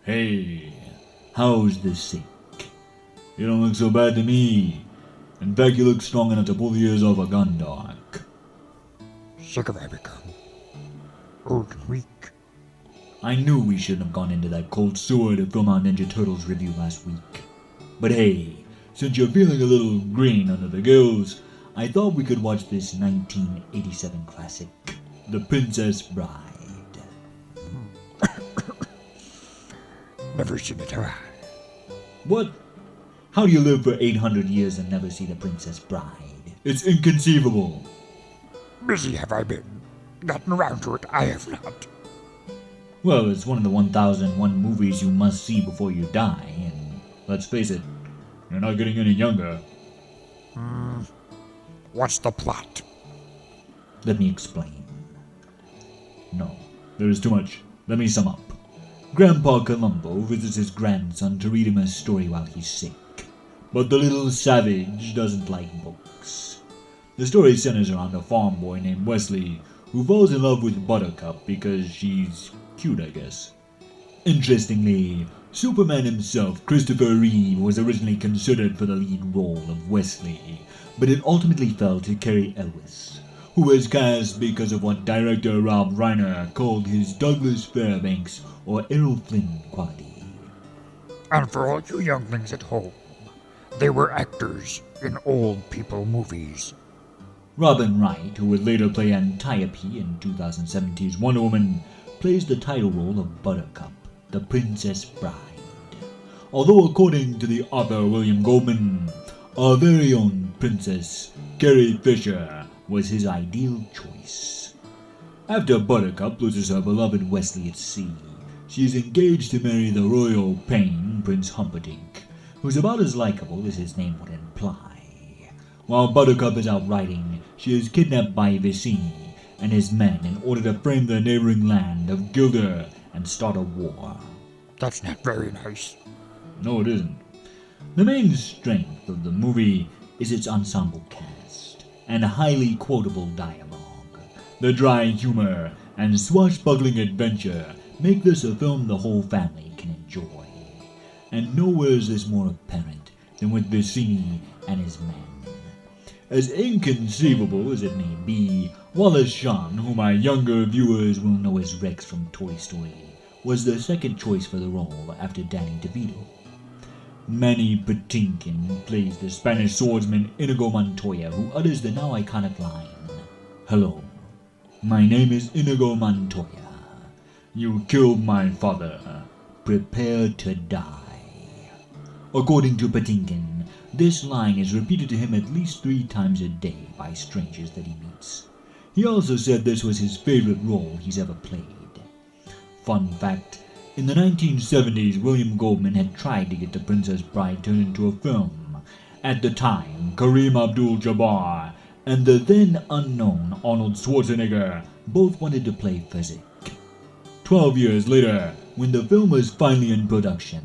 Hey, how's the sick? You don't look so bad to me. In fact, you look strong enough to pull the ears off a gun dog. Sick have I become. Old and weak. I knew we shouldn't have gone into that cold sewer to film our Ninja Turtles review last week. But hey, since you're feeling a little green under the gills, I thought we could watch this 1987 classic, The Princess Bride. Never seen it, have I? What? How do you live for 800 years and never see The Princess Bride? It's inconceivable. Busy have I been. Gotten around to it, I have not. Well, it's one of the 1001 movies you must see before you die, and let's face it, you're not getting any younger. What's the plot? Let me explain. No, there is too much. Let me sum up. Grandpa Columbo visits his grandson to read him a story while he's sick. But the little savage doesn't like books. The story centers around a farm boy named Wesley who falls in love with Buttercup because she's cute, I guess. Interestingly, Superman himself, Christopher Reeve, was originally considered for the lead role of Wesley, but it ultimately fell to Cary Elwes, who was cast because of what director Rob Reiner called his Douglas Fairbanks or Errol Flynn quality. And for all you younglings at home, they were actors in old people movies. Robin Wright, who would later play Antiope in 2017's Wonder Woman, plays the title role of Buttercup, the Princess Bride. Although according to the author William Goldman, our very own Princess Carrie Fisher was his ideal choice. After Buttercup loses her beloved Wesley at sea, she is engaged to marry the royal Payne, Prince Humperdinck, who's about as likable as his name would imply. While Buttercup is out riding, she is kidnapped by Vicini and his men in order to frame the neighboring land of Gilder and start a war. That's not very nice. No, it isn't. The main strength of the movie is its ensemble cast and highly quotable dialogue. The dry humor and swashbuckling adventure make this a film the whole family can enjoy. And nowhere is this more apparent than with Vicini and his men. As inconceivable as it may be, Wallace Shawn, whom my younger viewers will know as Rex from Toy Story, was the second choice for the role after Danny DeVito. Manny Patinkin plays the Spanish swordsman Inigo Montoya, who utters the now iconic line, "Hello, my name is Inigo Montoya. You killed my father. Prepare to die." According to Patinkin, this line is repeated to him at least 3 times a day by strangers that he meets. He also said this was his favorite role he's ever played. Fun fact, in the 1970s, William Goldman had tried to get The Princess Bride turned into a film. At the time, Kareem Abdul-Jabbar and the then unknown Arnold Schwarzenegger both wanted to play Fezzik. 12 years later, when the film was finally in production,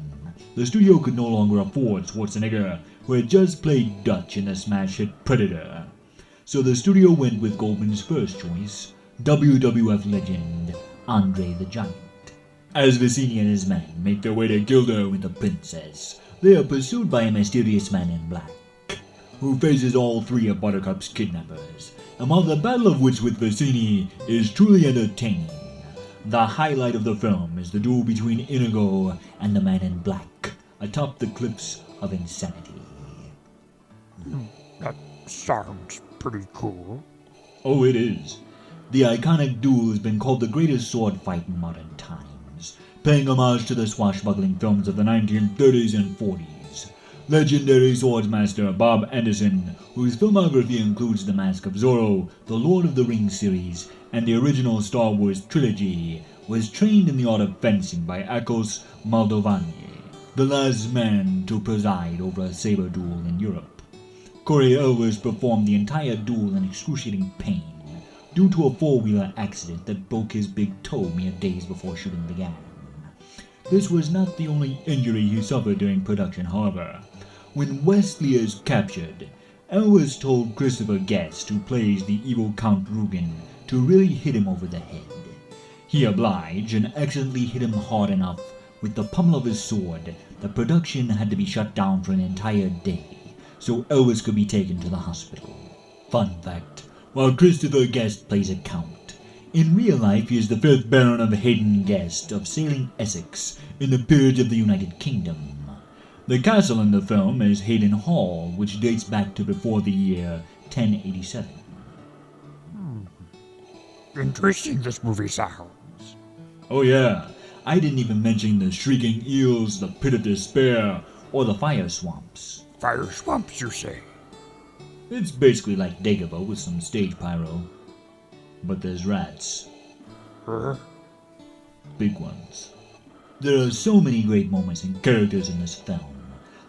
the studio could no longer afford Schwarzenegger, who had just played Dutch in the smash hit Predator. So the studio went with Goldman's first choice, WWF legend Andre the Giant. As Vicini and his men make their way to Gilder with the princess, they are pursued by a mysterious man in black, who faces all 3 of Buttercup's kidnappers. And while the Battle of Wits with Vicini is truly entertaining, the highlight of the film is the duel between Inigo and the man in black atop the cliffs of insanity. That sounds pretty cool. Oh, it is. The iconic duel has been called the greatest sword fight in modern times, paying homage to the swashbuckling films of the 1930s and 40s. Legendary swordsmaster Bob Anderson, whose filmography includes The Mask of Zorro, the Lord of the Rings series, and the original Star Wars trilogy, was trained in the art of fencing by Akos Moldovani, the last man to preside over a saber duel in Europe. Cary Elwes performed the entire duel in excruciating pain due to a 4-wheeler accident that broke his big toe mere days before shooting began. This was not the only injury he suffered during production, however. When Wesley is captured, Elwes told Christopher Guest, who plays the evil Count Rugen, to really hit him over the head. He obliged and accidentally hit him hard enough with the pommel of his sword, the production had to be shut down for an entire day so Elvis could be taken to the hospital. Fun fact, while Christopher Guest plays a count, in real life he is the 5th Baron of Hayden Guest of Sailing Essex in the period of the United Kingdom. The castle in the film is Hayden Hall, which dates back to before the year 1087. Interesting this movie sounds. Oh yeah, I didn't even mention the shrieking eels, the pit of despair, or the fire swamps. Fire swamps, you say? It's basically like Dagobah with some stage pyro. But there's rats. Big ones. There are so many great moments and characters in this film,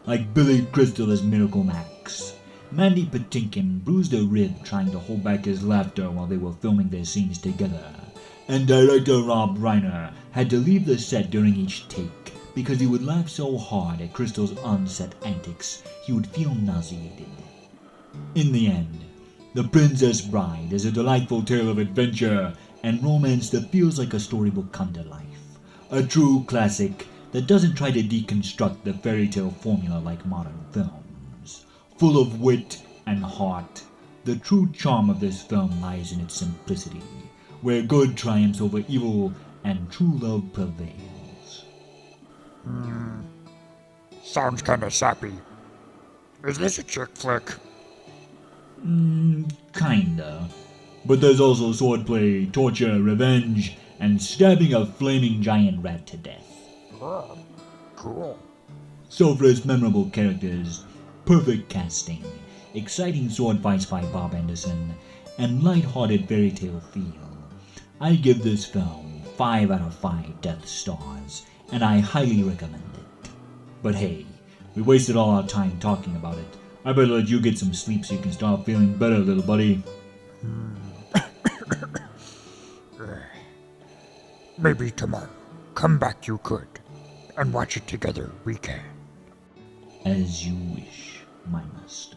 like Billy Crystal as Miracle Max. Mandy Patinkin bruised a rib trying to hold back his laughter while they were filming their scenes together. And director Rob Reiner had to leave the set during each take because he would laugh so hard at Crystal's on-set antics he would feel nauseated. In the end, The Princess Bride is a delightful tale of adventure and romance that feels like a storybook come to life. A true classic that doesn't try to deconstruct the fairy tale formula like modern films. Full of wit and heart, the true charm of this film lies in its simplicity, where good triumphs over evil and true love prevails. Sounds kinda sappy. Is this a chick flick? Kinda. But there's also swordplay, torture, revenge, and stabbing a flaming giant rat to death. Cool. So for its memorable characters, perfect casting, exciting sword fights by Bob Anderson, and light-hearted fairy tale feel, I give this film 5 out of 5 Death Stars, and I highly recommend it. But hey, we wasted all our time talking about it. I better let you get some sleep so you can start feeling better, little buddy. Maybe tomorrow. Come back you could. And watch it together we can. As you wish, my master.